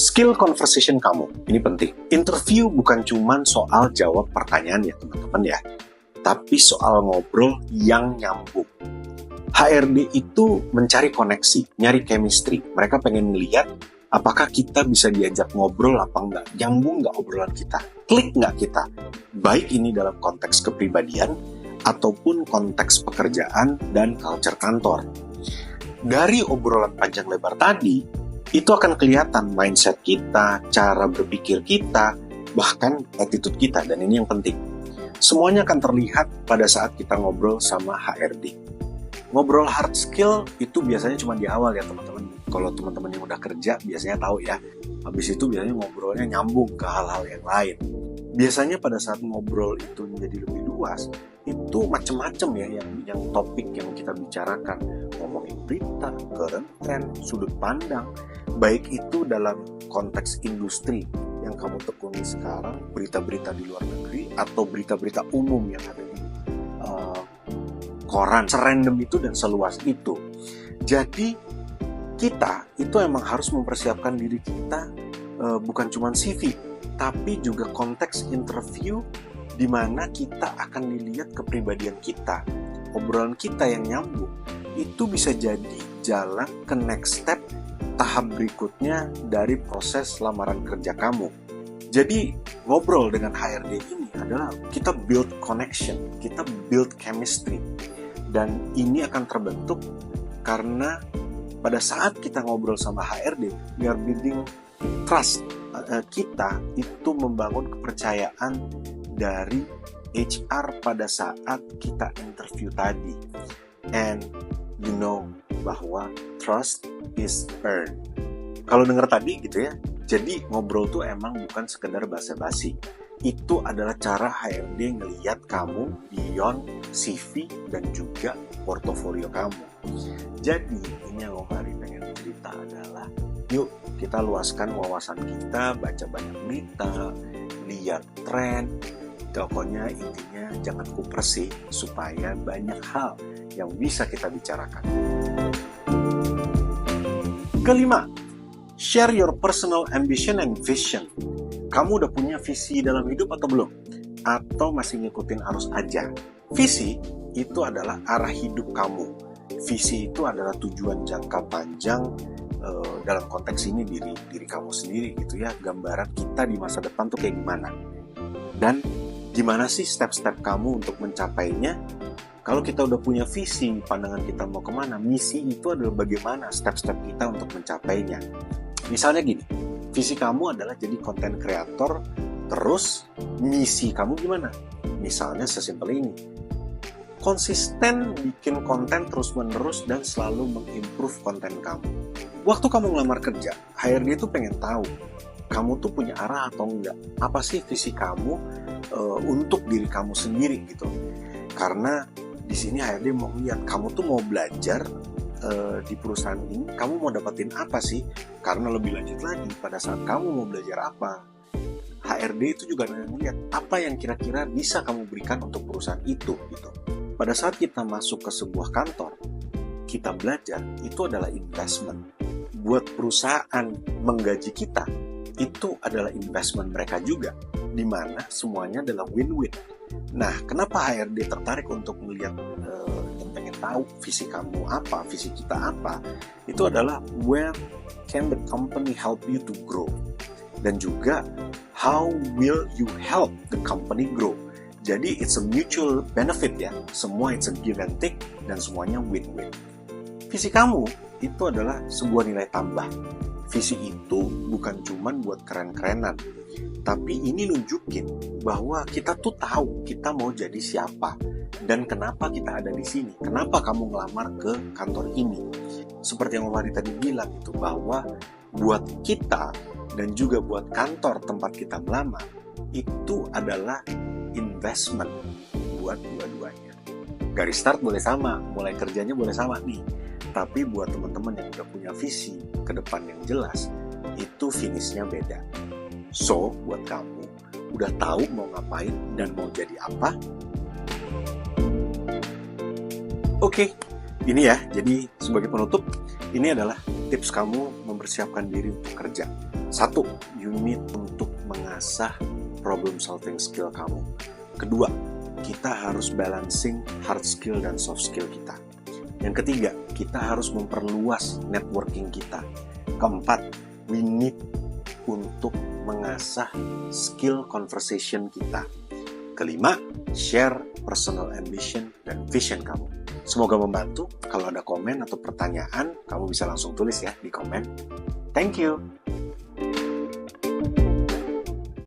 Skill conversation kamu, ini penting. Interview bukan cuma soal jawab pertanyaan ya teman-teman ya, tapi soal ngobrol yang nyambung. HRD itu mencari koneksi, nyari chemistry. Mereka pengen melihat apakah kita bisa diajak ngobrol apa enggak, nyambung nggak obrolan kita, klik nggak kita. Baik ini dalam konteks kepribadian ataupun konteks pekerjaan dan culture kantor. Dari obrolan panjang lebar tadi, itu akan kelihatan mindset kita, cara berpikir kita, bahkan attitude kita, dan ini yang penting. Semuanya akan terlihat pada saat kita ngobrol sama HRD. Ngobrol hard skill itu biasanya cuma di awal ya teman-teman. Kalau teman-teman yang udah kerja biasanya tahu ya. Habis itu biasanya ngobrolnya nyambung ke hal-hal yang lain. Biasanya pada saat ngobrol itu menjadi lebih luas, itu macam-macam ya yang topik yang kita bicarakan. Ngomongin berita, current trend, sudut pandang, baik itu dalam konteks industri yang kamu tekuni sekarang, berita-berita di luar negeri, atau berita-berita umum yang ada di koran, serandom itu dan seluas itu. Jadi kita itu emang harus mempersiapkan diri kita, bukan cuma CV, tapi juga konteks interview di mana kita akan dilihat kepribadian kita, obrolan kita yang nyambung. Itu bisa jadi jalan ke next step, tahap berikutnya dari proses lamaran kerja kamu. Jadi ngobrol dengan HRD ini adalah kita build connection, kita build chemistry. Dan ini akan terbentuk karena pada saat kita ngobrol sama HRD, we are building trust. Kita itu membangun kepercayaan dari HR pada saat kita interview tadi. And you know bahwa trust is earned. Kalau dengar tadi gitu ya, jadi ngobrol tuh emang bukan sekedar basa-basi. Itu adalah cara HRD ngelihat kamu beyond CV dan juga portofolio kamu. Jadi ini yang Om Hari pengen cerita adalah, yuk kita luaskan wawasan kita, baca banyak berita, lihat tren. Pokoknya intinya jangan kuper sih, supaya banyak hal yang bisa kita bicarakan. Kelima, share your personal ambition and vision. Kamu udah punya visi dalam hidup atau belum? Atau masih ngikutin arus aja? Visi itu adalah arah hidup kamu. Visi itu adalah tujuan jangka panjang, dalam konteks ini diri kamu sendiri gitu ya. Gambaran kita di masa depan tuh kayak gimana. Dan gimana sih step-step kamu untuk mencapainya? Kalau kita udah punya visi, pandangan kita mau kemana, misi itu adalah bagaimana step-step kita untuk mencapainya. Misalnya gini, visi kamu adalah jadi content creator, terus misi kamu gimana? Misalnya sesimpel ini, konsisten bikin konten terus-menerus dan selalu mengimprove konten kamu. Waktu kamu ngelamar kerja, HRD itu pengen tahu, kamu tuh punya arah atau enggak? Apa sih visi kamu untuk diri kamu sendiri gitu? Karena di sini HRD mau lihat kamu tuh mau belajar di perusahaan ini, kamu mau dapetin apa sih? Karena lebih lanjut lagi, pada saat kamu mau belajar apa, HRD itu juga melihat apa yang kira-kira bisa kamu berikan untuk perusahaan itu gitu. Pada saat kita masuk ke sebuah kantor, kita belajar, itu adalah investment. Buat perusahaan menggaji kita, itu adalah investment mereka juga, di mana semuanya adalah win-win. Nah, kenapa HRD tertarik untuk melihat dan pengen tahu visi kamu apa, visi kita apa? Itu adalah where can the company help you to grow? Dan juga how will you help the company grow? Jadi it's a mutual benefit ya. Semua it's a give and take dan semuanya win-win. Visi kamu itu adalah sebuah nilai tambah. Visi itu bukan cuman buat keren-kerenan, tapi ini nunjukin bahwa kita tuh tahu kita mau jadi siapa dan kenapa kita ada di sini. Kenapa kamu ngelamar ke kantor ini? Seperti yang Om Hari tadi bilang itu, bahwa buat kita dan juga buat kantor tempat kita melamar itu adalah investment buat dua-duanya. Garis start boleh sama, mulai kerjanya boleh sama nih. Tapi buat teman-teman yang udah punya visi ke depan yang jelas, itu finishnya beda. So, buat kamu, udah tahu mau ngapain dan mau jadi apa? Oke, ini ya, jadi sebagai penutup, ini adalah tips kamu mempersiapkan diri untuk kerja. Satu, you need untuk mengasah problem solving skill kamu. Kedua, kita harus balancing hard skill dan soft skill kita. Yang ketiga, kita harus memperluas networking kita. Keempat, we need untuk mengasah skill conversation kita. Kelima, share personal ambition dan vision kamu. Semoga membantu. Kalau ada komen atau pertanyaan, kamu bisa langsung tulis ya di komen. Thank you.